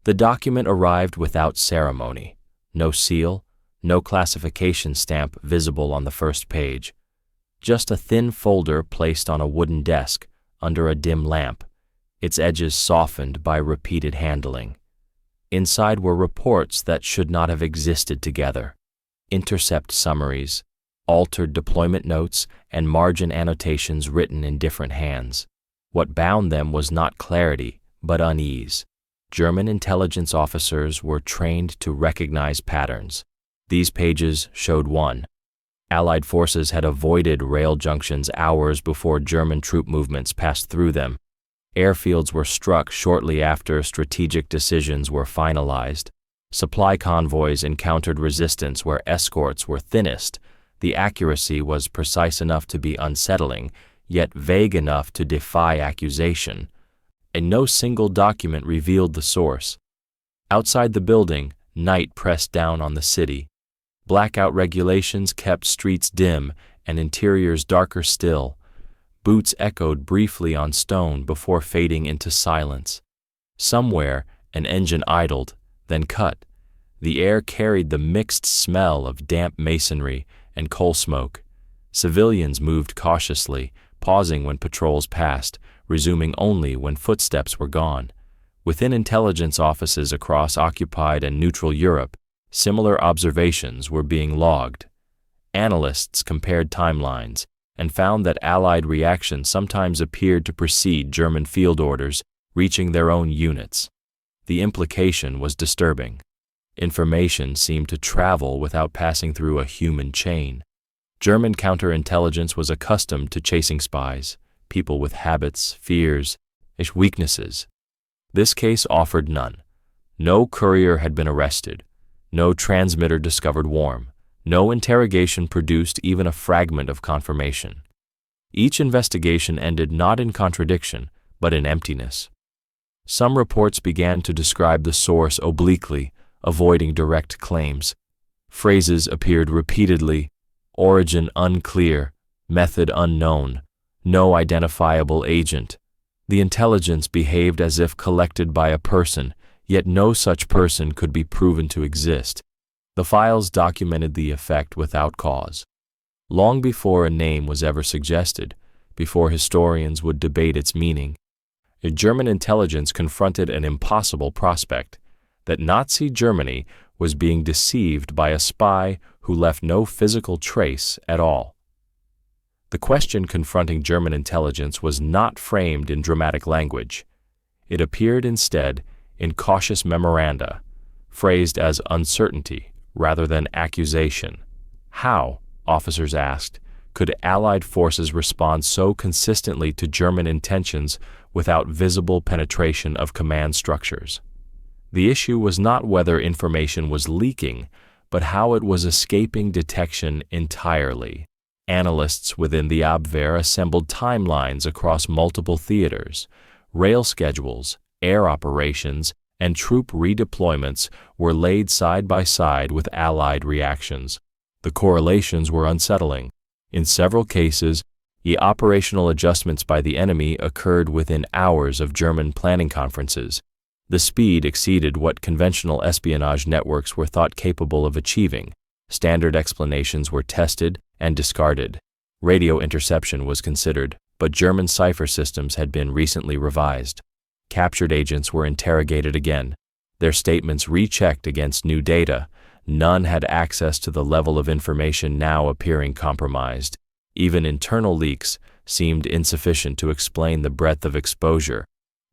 The document arrived without ceremony. No seal, no classification stamp visible on the first page. Just a thin folder placed on a wooden desk under a dim lamp, its edges softened by repeated handling. Inside were reports that should not have existed together. Intercept summaries, altered deployment notes, and margin annotations written in different hands. What bound them was not clarity, but unease. German intelligence officers were trained to recognize patterns. These pages showed one. Allied forces had avoided rail junctions hours before German troop movements passed through them. Airfields were struck shortly after strategic decisions were finalized. Supply convoys encountered resistance where escorts were thinnest. The accuracy was precise enough to be unsettling, yet vague enough to defy accusation. And no single document revealed the source. Outside the building, night pressed down on the city. Blackout regulations kept streets dim and interiors darker still. Boots echoed briefly on stone before fading into silence. Somewhere, an engine idled, then cut. The air carried the mixed smell of damp masonry and coal smoke. Civilians moved cautiously, pausing when patrols passed, resuming only when footsteps were gone. Within intelligence offices across occupied and neutral Europe, similar observations were being logged. Analysts compared timelines and found that Allied reaction sometimes appeared to precede German field orders reaching their own units. The implication was disturbing. Information seemed to travel without passing through a human chain. German counterintelligence was accustomed to chasing spies, people with habits, fears, and weaknesses. This case offered none. No courier had been arrested. No transmitter discovered warm. No interrogation produced even a fragment of confirmation. Each investigation ended not in contradiction, but in emptiness. Some reports began to describe the source obliquely, avoiding direct claims. Phrases appeared repeatedly: origin unclear, method unknown, no identifiable agent. The intelligence behaved as if collected by a person, yet no such person could be proven to exist. The files documented the effect without cause. Long before a name was ever suggested, before historians would debate its meaning, German intelligence confronted an impossible prospect: that Nazi Germany was being deceived by a spy who left no physical trace at all. The question confronting German intelligence was not framed in dramatic language. It appeared instead in cautious memoranda, phrased as uncertainty rather than accusation. How, officers asked, could Allied forces respond so consistently to German intentions without visible penetration of command structures? The issue was not whether information was leaking, but how it was escaping detection entirely. Analysts within the Abwehr assembled timelines across multiple theaters. Rail schedules, air operations, and troop redeployments were laid side by side with Allied reactions. The correlations were unsettling. In several cases, the operational adjustments by the enemy occurred within hours of German planning conferences. The speed exceeded what conventional espionage networks were thought capable of achieving. Standard explanations were tested and discarded. Radio interception was considered, but German cipher systems had been recently revised. Captured agents were interrogated again, their statements rechecked against new data. None had access to the level of information now appearing compromised. Even internal leaks seemed insufficient to explain the breadth of exposure.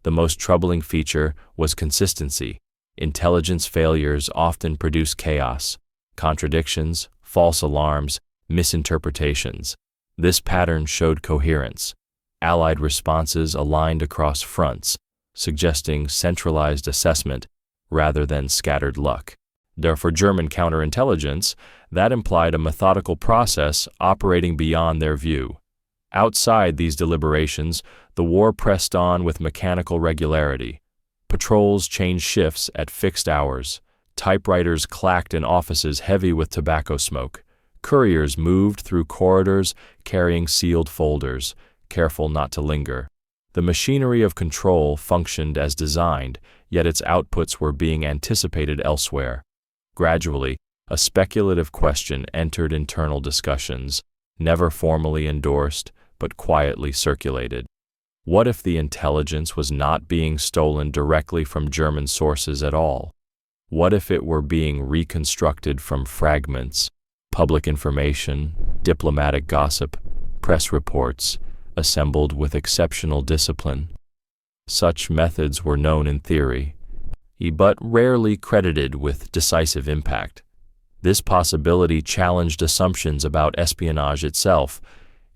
The most troubling feature was consistency. Intelligence failures often produce chaos, contradictions, false alarms, misinterpretations. This pattern showed coherence. Allied responses aligned across fronts, suggesting centralized assessment rather than scattered luck. Therefore, German counterintelligence, that implied a methodical process operating beyond their view. Outside these deliberations, the war pressed on with mechanical regularity. Patrols changed shifts at fixed hours. Typewriters clacked in offices heavy with tobacco smoke. Couriers moved through corridors carrying sealed folders, careful not to linger. The machinery of control functioned as designed, yet its outputs were being anticipated elsewhere. Gradually, a speculative question entered internal discussions, never formally endorsed, but quietly circulated. What if the intelligence was not being stolen directly from German sources at all? What if it were being reconstructed from fragments, public information, diplomatic gossip, press reports, assembled with exceptional discipline? Such methods were known in theory, but rarely credited with decisive impact. This possibility challenged assumptions about espionage itself.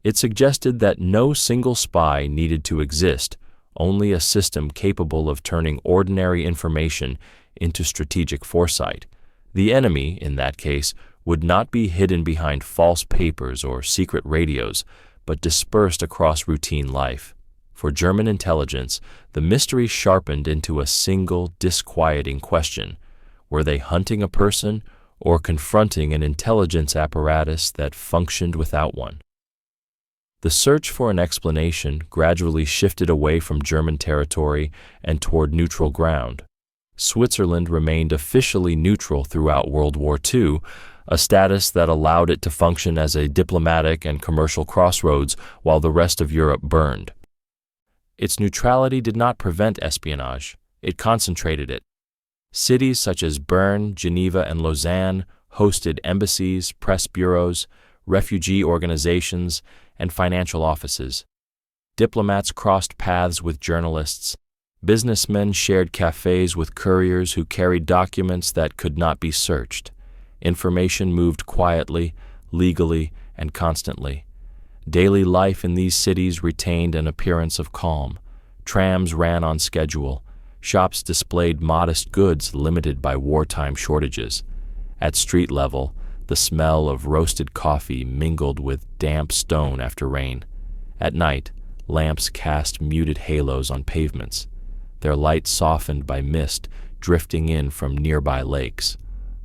It suggested that no single spy needed to exist, only a system capable of turning ordinary information into strategic foresight. The enemy, in that case, would not be hidden behind false papers or secret radios, but dispersed across routine life. For German intelligence, the mystery sharpened into a single, disquieting question. Were they hunting a person or confronting an intelligence apparatus that functioned without one? The search for an explanation gradually shifted away from German territory and toward neutral ground. Switzerland remained officially neutral throughout World War II, a status that allowed it to function as a diplomatic and commercial crossroads while the rest of Europe burned. Its neutrality did not prevent espionage, it concentrated it. Cities such as Bern, Geneva, and Lausanne hosted embassies, press bureaus, refugee organizations, and financial offices. Diplomats crossed paths with journalists. Businessmen shared cafes with couriers who carried documents that could not be searched. Information moved quietly, legally, and constantly. Daily life in these cities retained an appearance of calm. Trams ran on schedule. Shops displayed modest goods limited by wartime shortages. At street level, the smell of roasted coffee mingled with damp stone after rain. At night, lamps cast muted halos on pavements, their light softened by mist drifting in from nearby lakes.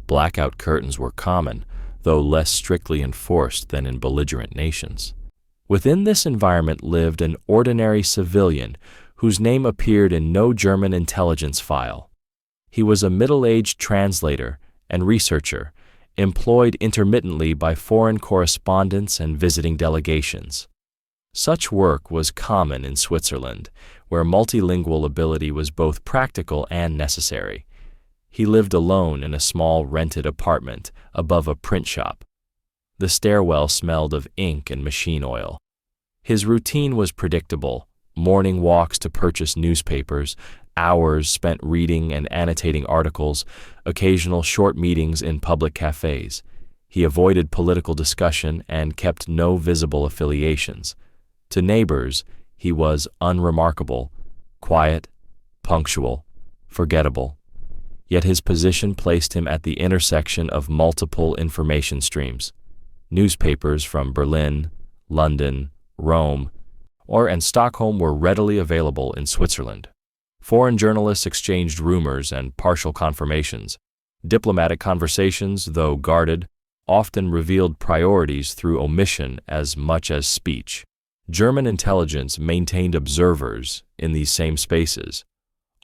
Blackout curtains were common, though less strictly enforced than in belligerent nations. Within this environment lived an ordinary civilian whose name appeared in no German intelligence file. He was a middle-aged translator and researcher, employed intermittently by foreign correspondents and visiting delegations. Such work was common in Switzerland, where multilingual ability was both practical and necessary. He lived alone in a small rented apartment above a print shop. The stairwell smelled of ink and machine oil. His routine was predictable: morning walks to purchase newspapers, hours spent reading and annotating articles, occasional short meetings in public cafes. He avoided political discussion and kept no visible affiliations. To neighbors, he was unremarkable, quiet, punctual, forgettable. Yet his position placed him at the intersection of multiple information streams. Newspapers from Berlin, London, Rome, and Stockholm were readily available in Switzerland. Foreign journalists exchanged rumors and partial confirmations. Diplomatic conversations, though guarded, often revealed priorities through omission as much as speech. German intelligence maintained observers in these same spaces.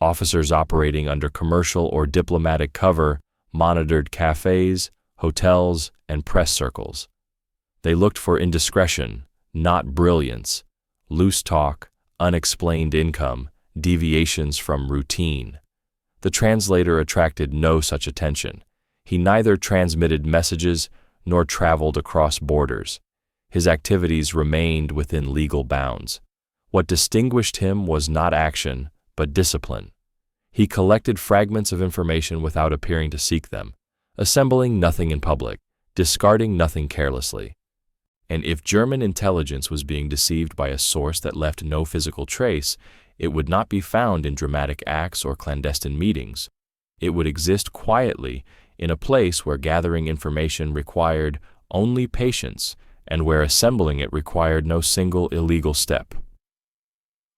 Officers operating under commercial or diplomatic cover monitored cafes, hotels, and press circles. They looked for indiscretion, not brilliance, loose talk, unexplained income, deviations from routine. The translator attracted no such attention. He neither transmitted messages nor traveled across borders. His activities remained within legal bounds. What distinguished him was not action, but discipline. He collected fragments of information without appearing to seek them, assembling nothing in public, discarding nothing carelessly. And if German intelligence was being deceived by a source that left no physical trace, it would not be found in dramatic acts or clandestine meetings. It would exist quietly in a place where gathering information required only patience and where assembling it required no single illegal step.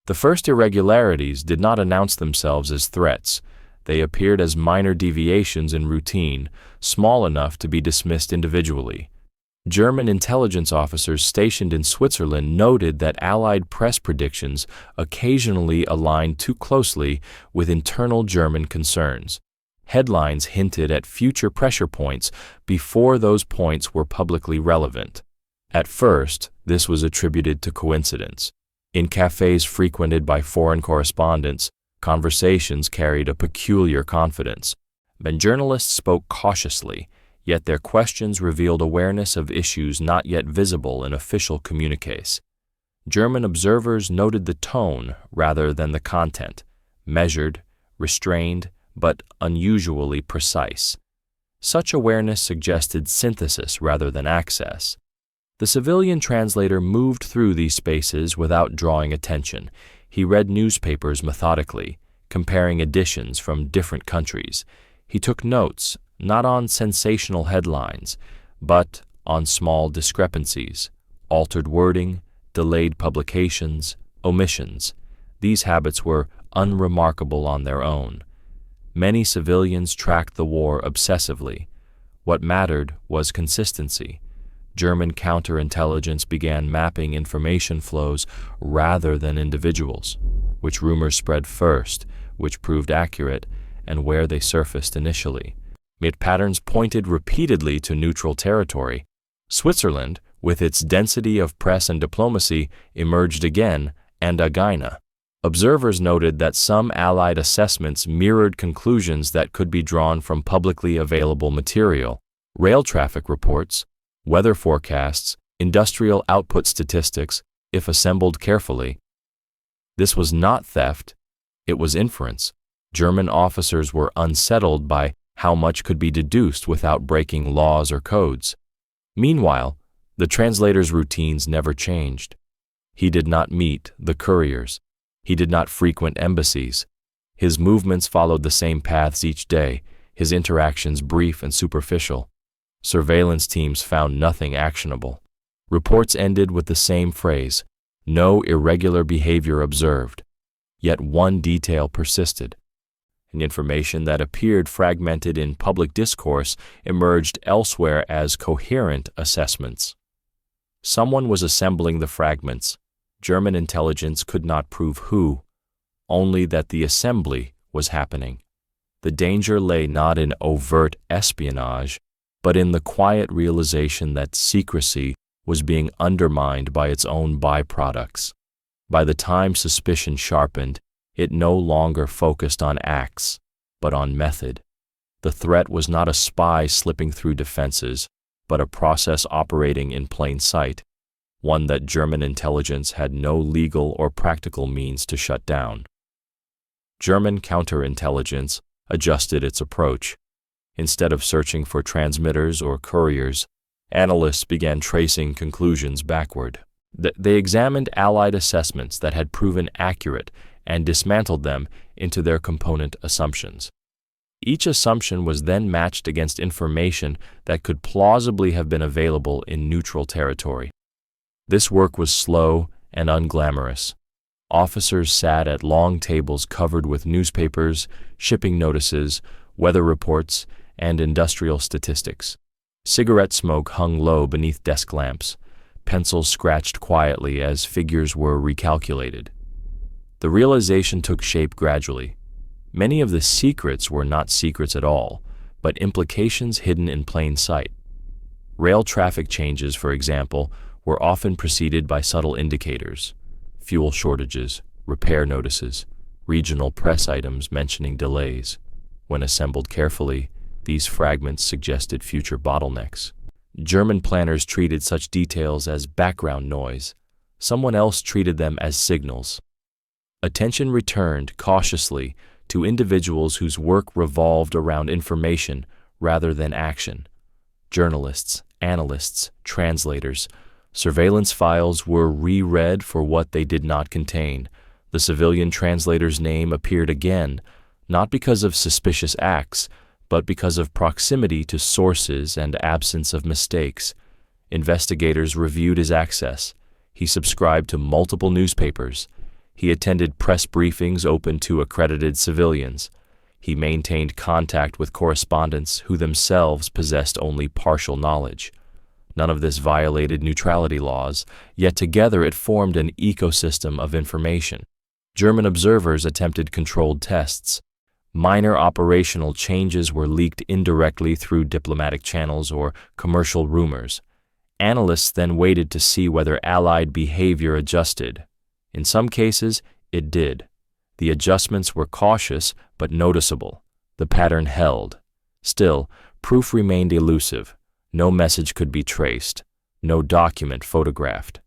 The first irregularities did not announce themselves as threats. They appeared as minor deviations in routine, small enough to be dismissed individually. German intelligence officers stationed in Switzerland noted that Allied press predictions occasionally aligned too closely with internal German concerns. Headlines hinted at future pressure points before those points were publicly relevant. At first, this was attributed to coincidence. In cafes frequented by foreign correspondents, conversations carried a peculiar confidence. When journalists spoke cautiously, yet their questions revealed awareness of issues not yet visible in official communiques. German observers noted the tone rather than the content, measured, restrained, but unusually precise. Such awareness suggested synthesis rather than access. The civilian translator moved through these spaces without drawing attention. He read newspapers methodically, comparing editions from different countries. He took notes, not on sensational headlines, but on small discrepancies, altered wording, delayed publications, omissions. These habits were unremarkable on their own. Many civilians tracked the war obsessively. What mattered was consistency. German counterintelligence began mapping information flows rather than individuals, which rumors spread first, which proved accurate, and where they surfaced initially. Yet patterns pointed repeatedly to neutral territory. Switzerland, with its density of press and diplomacy, emerged again, and againa. Observers noted that some Allied assessments mirrored conclusions that could be drawn from publicly available material. Rail traffic reports, weather forecasts, industrial output statistics, if assembled carefully. This was not theft, it was inference. German officers were unsettled by how much could be deduced without breaking laws or codes. Meanwhile, the translator's routines never changed. He did not meet the couriers. He did not frequent embassies. His movements followed the same paths each day, his interactions brief and superficial. Surveillance teams found nothing actionable. Reports ended with the same phrase, "No irregular behavior observed." Yet one detail persisted. And information that appeared fragmented in public discourse emerged elsewhere as coherent assessments. Someone was assembling the fragments. German intelligence could not prove who, only that the assembly was happening. The danger lay not in overt espionage, but in the quiet realization that secrecy was being undermined by its own byproducts. By the time suspicion sharpened, it no longer focused on acts, but on method. The threat was not a spy slipping through defenses, but a process operating in plain sight, one that German intelligence had no legal or practical means to shut down. German counterintelligence adjusted its approach. Instead of searching for transmitters or couriers, analysts began tracing conclusions backward. They examined Allied assessments that had proven accurate and dismantled them into their component assumptions. Each assumption was then matched against information that could plausibly have been available in neutral territory. This work was slow and unglamorous. Officers sat at long tables covered with newspapers, shipping notices, weather reports, and industrial statistics. Cigarette smoke hung low beneath desk lamps. Pencils scratched quietly as figures were recalculated. The realization took shape gradually. Many of the secrets were not secrets at all, but implications hidden in plain sight. Rail traffic changes, for example, were often preceded by subtle indicators: fuel shortages, repair notices, regional press items mentioning delays. When assembled carefully, these fragments suggested future bottlenecks. German planners treated such details as background noise. Someone else treated them as signals. Attention returned cautiously to individuals whose work revolved around information rather than action. Journalists, analysts, translators. Surveillance files were reread for what they did not contain. The civilian translator's name appeared again, not because of suspicious acts, but because of proximity to sources and absence of mistakes. Investigators reviewed his access. He subscribed to multiple newspapers. He attended press briefings open to accredited civilians. He maintained contact with correspondents who themselves possessed only partial knowledge. None of this violated neutrality laws, yet together it formed an ecosystem of information. German observers attempted controlled tests. Minor operational changes were leaked indirectly through diplomatic channels or commercial rumors. Analysts then waited to see whether Allied behavior adjusted. In some cases, it did. The adjustments were cautious but noticeable. The pattern held. Still, proof remained elusive. No message could be traced. No document photographed.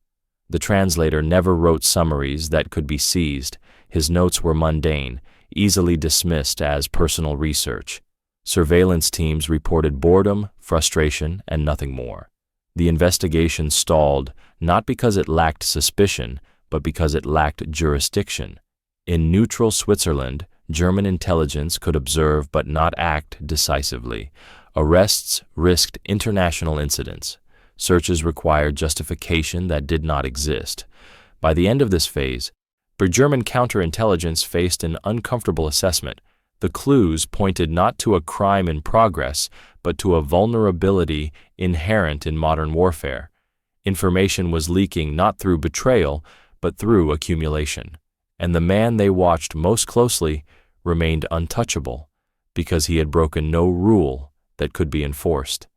The translator never wrote summaries that could be seized. His notes were mundane, easily dismissed as personal research. Surveillance teams reported boredom, frustration, and nothing more. The investigation stalled, not because it lacked suspicion, but because it lacked jurisdiction. In neutral Switzerland, German intelligence could observe but not act decisively. Arrests risked international incidents. Searches required justification that did not exist. By the end of this phase, German counterintelligence faced an uncomfortable assessment. The clues pointed not to a crime in progress, but to a vulnerability inherent in modern warfare. Information was leaking not through betrayal, but through accumulation. And the man they watched most closely remained untouchable, because he had broken no rule that could be enforced.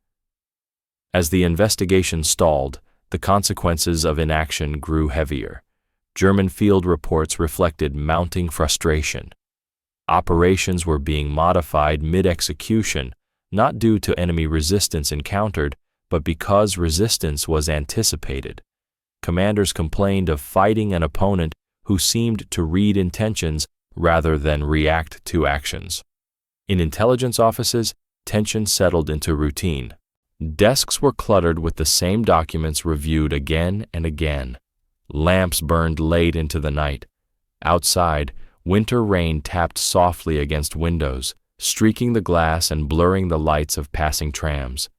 As the investigation stalled, the consequences of inaction grew heavier. German field reports reflected mounting frustration. Operations were being modified mid-execution, not due to enemy resistance encountered, but because resistance was anticipated. Commanders complained of fighting an opponent who seemed to read intentions rather than react to actions. In intelligence offices, tension settled into routine. Desks were cluttered with the same documents reviewed again and again. Lamps burned late into the night. Outside, winter rain tapped softly against windows, streaking the glass and blurring the lights of passing trams.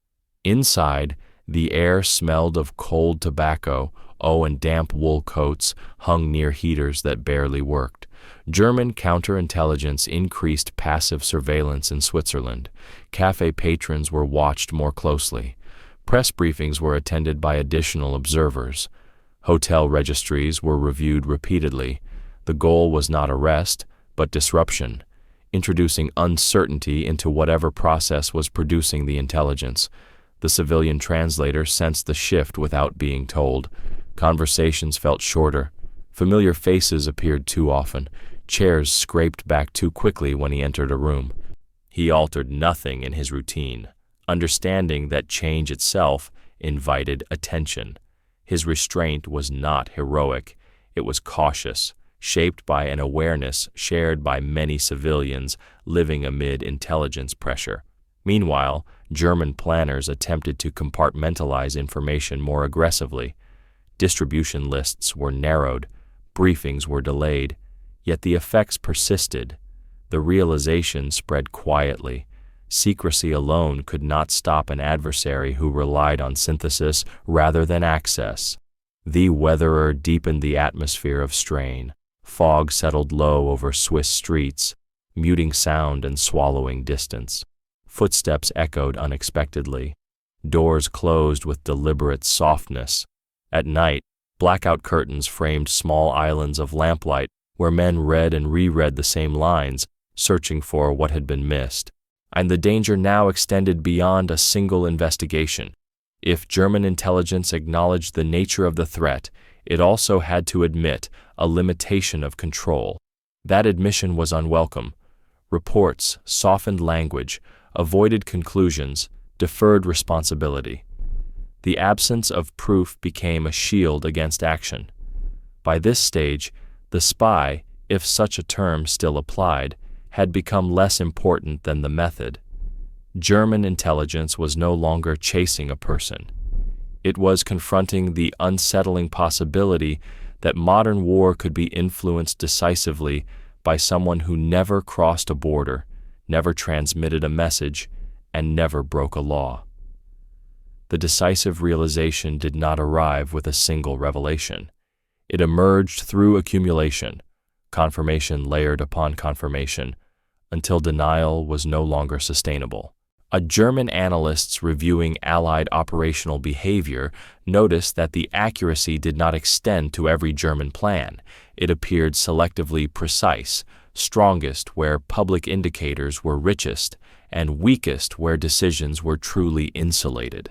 Inside, the air smelled of cold tobacco, and damp wool coats hung near heaters that barely worked. German counterintelligence increased passive surveillance in Switzerland. Cafe patrons were watched more closely. Press briefings were attended by additional observers. Hotel registries were reviewed repeatedly. The goal was not arrest, but disruption, introducing uncertainty into whatever process was producing the intelligence. The civilian translator sensed the shift without being told. Conversations felt shorter. Familiar faces appeared too often. Chairs scraped back too quickly when he entered a room. He altered nothing in his routine, understanding that change itself invited attention. His restraint was not heroic. It was cautious, shaped by an awareness shared by many civilians living amid intelligence pressure. Meanwhile, German planners attempted to compartmentalize information more aggressively. Distribution lists were narrowed, briefings were delayed, yet the effects persisted. The realization spread quietly. Secrecy alone could not stop an adversary who relied on synthesis rather than access. The weatherer deepened the atmosphere of strain. Fog settled low over Swiss streets, muting sound and swallowing distance. Footsteps echoed unexpectedly. Doors closed with deliberate softness. At night, blackout curtains framed small islands of lamplight where men read and reread the same lines, searching for what had been missed. And the danger now extended beyond a single investigation. If German intelligence acknowledged the nature of the threat, it also had to admit a limitation of control. That admission was unwelcome. Reports softened language, avoided conclusions, deferred responsibility. The absence of proof became a shield against action. By this stage, the spy, if such a term still applied, had become less important than the method. German intelligence was no longer chasing a person. It was confronting the unsettling possibility that modern war could be influenced decisively by someone who never crossed a border, never transmitted a message, and never broke a law. The decisive realization did not arrive with a single revelation. It emerged through accumulation, confirmation layered upon confirmation, until denial was no longer sustainable. A German analysts reviewing Allied operational behavior noticed that the accuracy did not extend to every German plan. It appeared selectively precise, strongest where public indicators were richest, and weakest where decisions were truly insulated.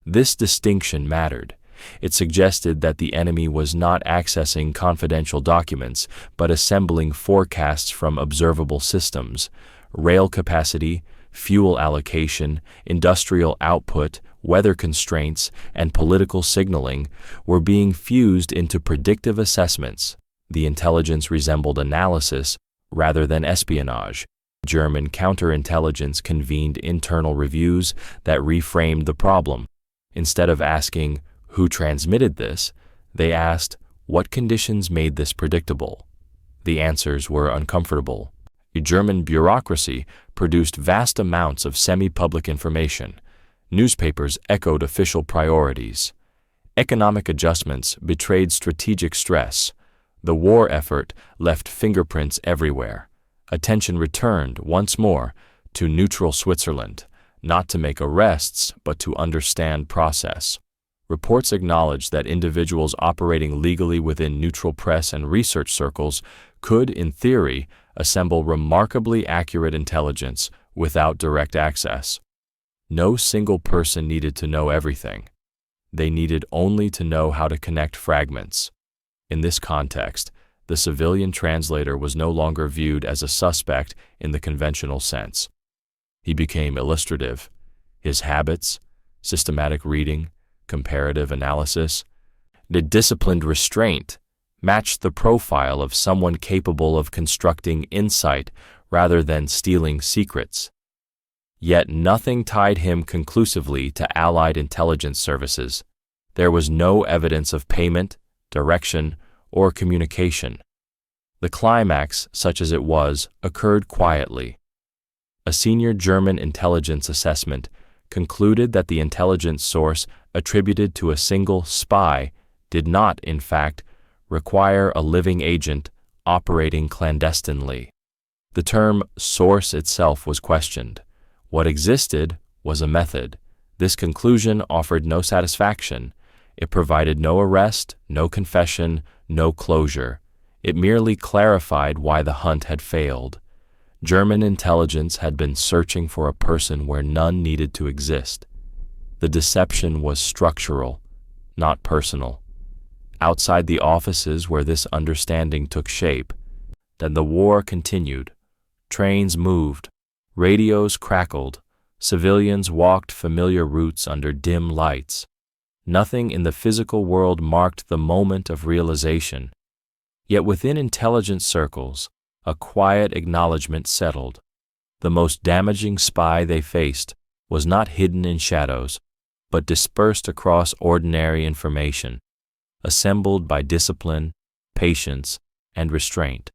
This distinction mattered. It suggested that the enemy was not accessing confidential documents, but assembling forecasts from observable systems. Rail capacity, fuel allocation, industrial output, weather constraints, and political signaling were being fused into predictive assessments. The intelligence resembled analysis rather than espionage. German counterintelligence convened internal reviews that reframed the problem. Instead of asking, "Who transmitted this?" they asked, "What conditions made this predictable?" The answers were uncomfortable. German bureaucracy produced vast amounts of semi-public information. Newspapers echoed official priorities. Economic adjustments betrayed strategic stress. The war effort left fingerprints everywhere. Attention returned once more to neutral Switzerland, not to make arrests, but to understand process. Reports acknowledged that individuals operating legally within neutral press and research circles could, in theory, assemble remarkably accurate intelligence without direct access. No single person needed to know everything. They needed only to know how to connect fragments. In this context, the civilian translator was no longer viewed as a suspect in the conventional sense. He became illustrative. His habits, systematic reading, comparative analysis, the disciplined restraint matched the profile of someone capable of constructing insight rather than stealing secrets. Yet nothing tied him conclusively to Allied intelligence services. There was no evidence of payment, direction, or communication. The climax, such as it was, occurred quietly. A senior German intelligence assessment concluded that the intelligence source attributed to a single spy did not, in fact, require a living agent operating clandestinely. The term source itself was questioned. What existed was a method. This conclusion offered no satisfaction. It provided no arrest, no confession, no closure. It merely clarified why the hunt had failed. German intelligence had been searching for a person where none needed to exist. The deception was structural, not personal. Outside the offices where this understanding took shape, then the war continued. Trains moved, radios crackled, civilians walked familiar routes under dim lights. Nothing in the physical world marked the moment of realization. Yet within intelligence circles, a quiet acknowledgement settled. The most damaging spy they faced was not hidden in shadows, but dispersed across ordinary information, assembled by discipline, patience, and restraint.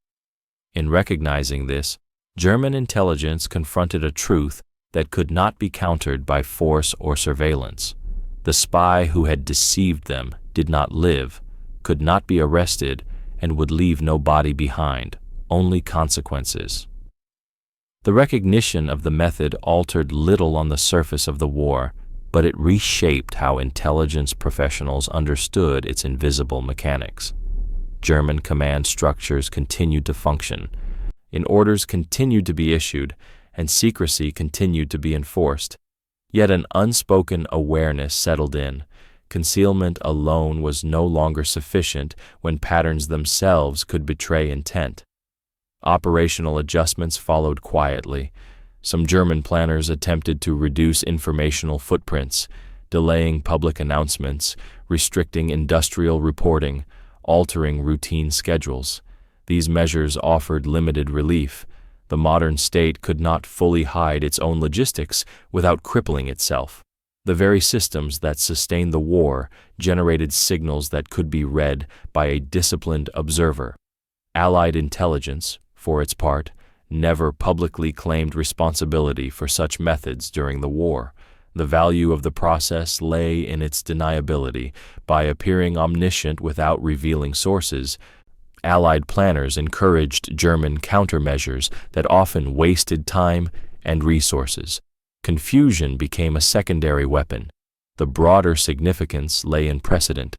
In recognizing this, German intelligence confronted a truth that could not be countered by force or surveillance. The spy who had deceived them did not live, could not be arrested, and would leave no body behind, only consequences. The recognition of the method altered little on the surface of the war, but it reshaped how intelligence professionals understood its invisible mechanics. German command structures continued to function, orders continued to be issued, and secrecy continued to be enforced. Yet an unspoken awareness settled in. Concealment alone was no longer sufficient when patterns themselves could betray intent. Operational adjustments followed quietly. Some German planners attempted to reduce informational footprints, delaying public announcements, restricting industrial reporting, altering routine schedules. These measures offered limited relief. The modern state could not fully hide its own logistics without crippling itself. The very systems that sustained the war generated signals that could be read by a disciplined observer. Allied intelligence, for its part, never publicly claimed responsibility for such methods during the war. The value of the process lay in its deniability. By appearing omniscient without revealing sources, Allied planners encouraged German countermeasures that often wasted time and resources. Confusion became a secondary weapon. The broader significance lay in precedent.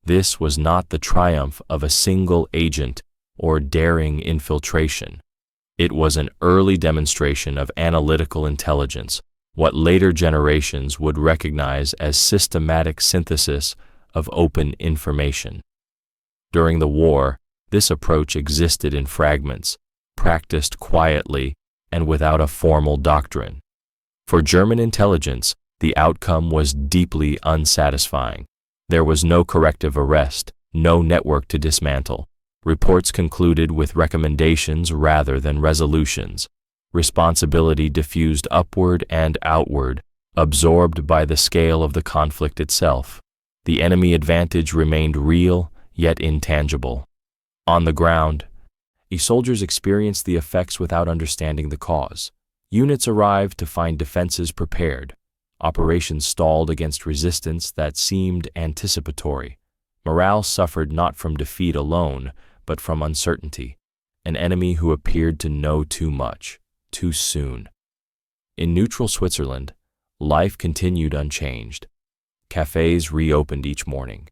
This was not the triumph of a single agent or daring infiltration. It was an early demonstration of analytical intelligence, what later generations would recognize as systematic synthesis of open information. During the war, this approach existed in fragments, practiced quietly and without a formal doctrine. For German intelligence, the outcome was deeply unsatisfying. There was no corrective arrest, no network to dismantle. Reports concluded with recommendations rather than resolutions. Responsibility diffused upward and outward, absorbed by the scale of the conflict itself. The enemy advantage remained real, yet intangible. On the ground, soldiers experienced the effects without understanding the cause. Units arrived to find defenses prepared. Operations stalled against resistance that seemed anticipatory. Morale suffered not from defeat alone, but from uncertainty, an enemy who appeared to know too much, too soon. In neutral Switzerland, life continued unchanged. Cafes reopened each morning.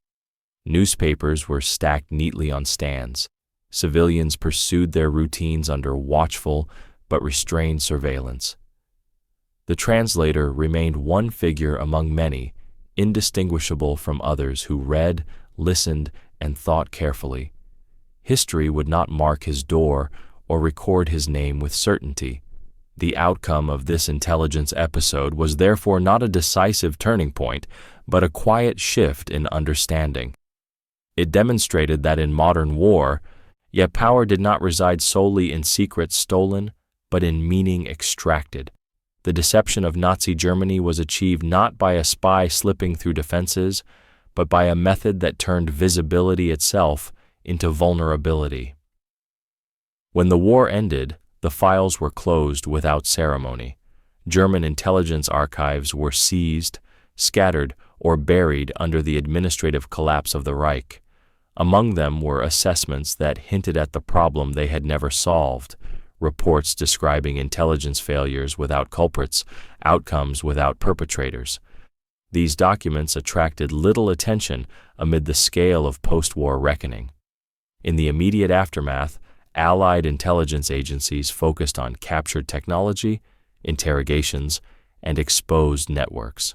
Newspapers were stacked neatly on stands. Civilians pursued their routines under watchful but restrained surveillance. The translator remained one figure among many, indistinguishable from others who read, listened, and thought carefully. History would not mark his door or record his name with certainty. The outcome of this intelligence episode was therefore not a decisive turning point, but a quiet shift in understanding. It demonstrated that in modern war, yet power did not reside solely in secrets stolen, but in meaning extracted. The deception of Nazi Germany was achieved not by a spy slipping through defenses, but by a method that turned visibility itself into vulnerability. When the war ended, the files were closed without ceremony. German intelligence archives were seized, scattered, or buried under the administrative collapse of the Reich. Among them were assessments that hinted at the problem they had never solved, reports describing intelligence failures without culprits, outcomes without perpetrators. These documents attracted little attention amid the scale of post-war reckoning. In the immediate aftermath, Allied intelligence agencies focused on captured technology, interrogations, and exposed networks.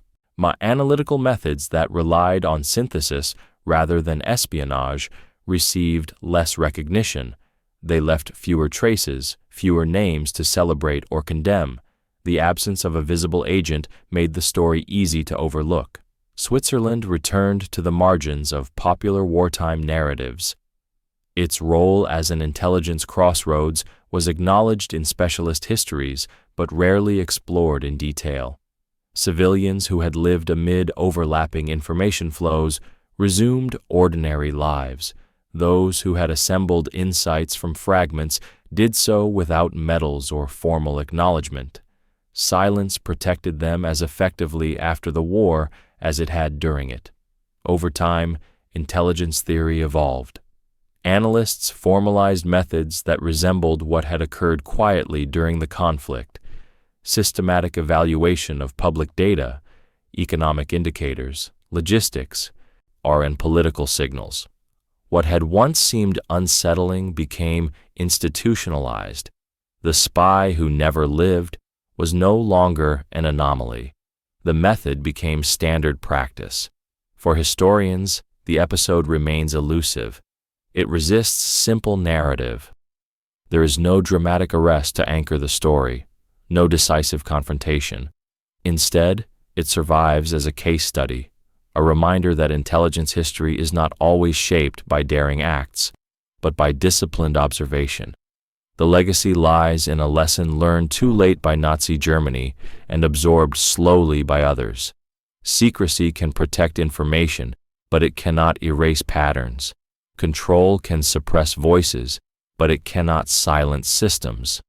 Analytical methods that relied on synthesis rather than espionage received less recognition. They left fewer traces, fewer names to celebrate or condemn. The absence of a visible agent made the story easy to overlook. Switzerland returned to the margins of popular wartime narratives. Its role as an intelligence crossroads was acknowledged in specialist histories, but rarely explored in detail. Civilians who had lived amid overlapping information flows resumed ordinary lives. Those who had assembled insights from fragments did so without medals or formal acknowledgement. Silence protected them as effectively after the war as it had during it. Over time, intelligence theory evolved. Analysts formalized methods that resembled what had occurred quietly during the conflict: systematic evaluation of public data, economic indicators, logistics, and political signals. What had once seemed unsettling became institutionalized. The spy who never lived was no longer an anomaly. The method became standard practice. For historians, the episode remains elusive. It resists simple narrative. There is no dramatic arrest to anchor the story, no decisive confrontation. Instead, it survives as a case study, a reminder that intelligence history is not always shaped by daring acts, but by disciplined observation. The legacy lies in a lesson learned too late by Nazi Germany and absorbed slowly by others. Secrecy can protect information, but it cannot erase patterns. Control can suppress voices, but it cannot silence systems.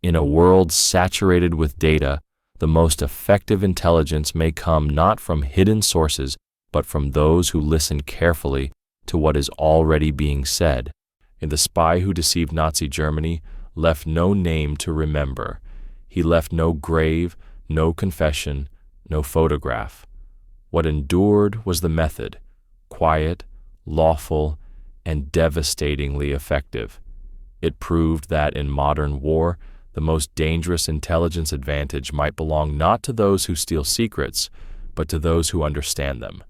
In a world saturated with data, the most effective intelligence may come not from hidden sources, but from those who listen carefully to what is already being said. And the spy who deceived Nazi Germany left no name to remember. He left no grave, No confession, no photograph. What endured was the method, quiet, lawful, and devastatingly effective. It proved that in modern war, the most dangerous intelligence advantage might belong not to those who steal secrets, but to those who understand them.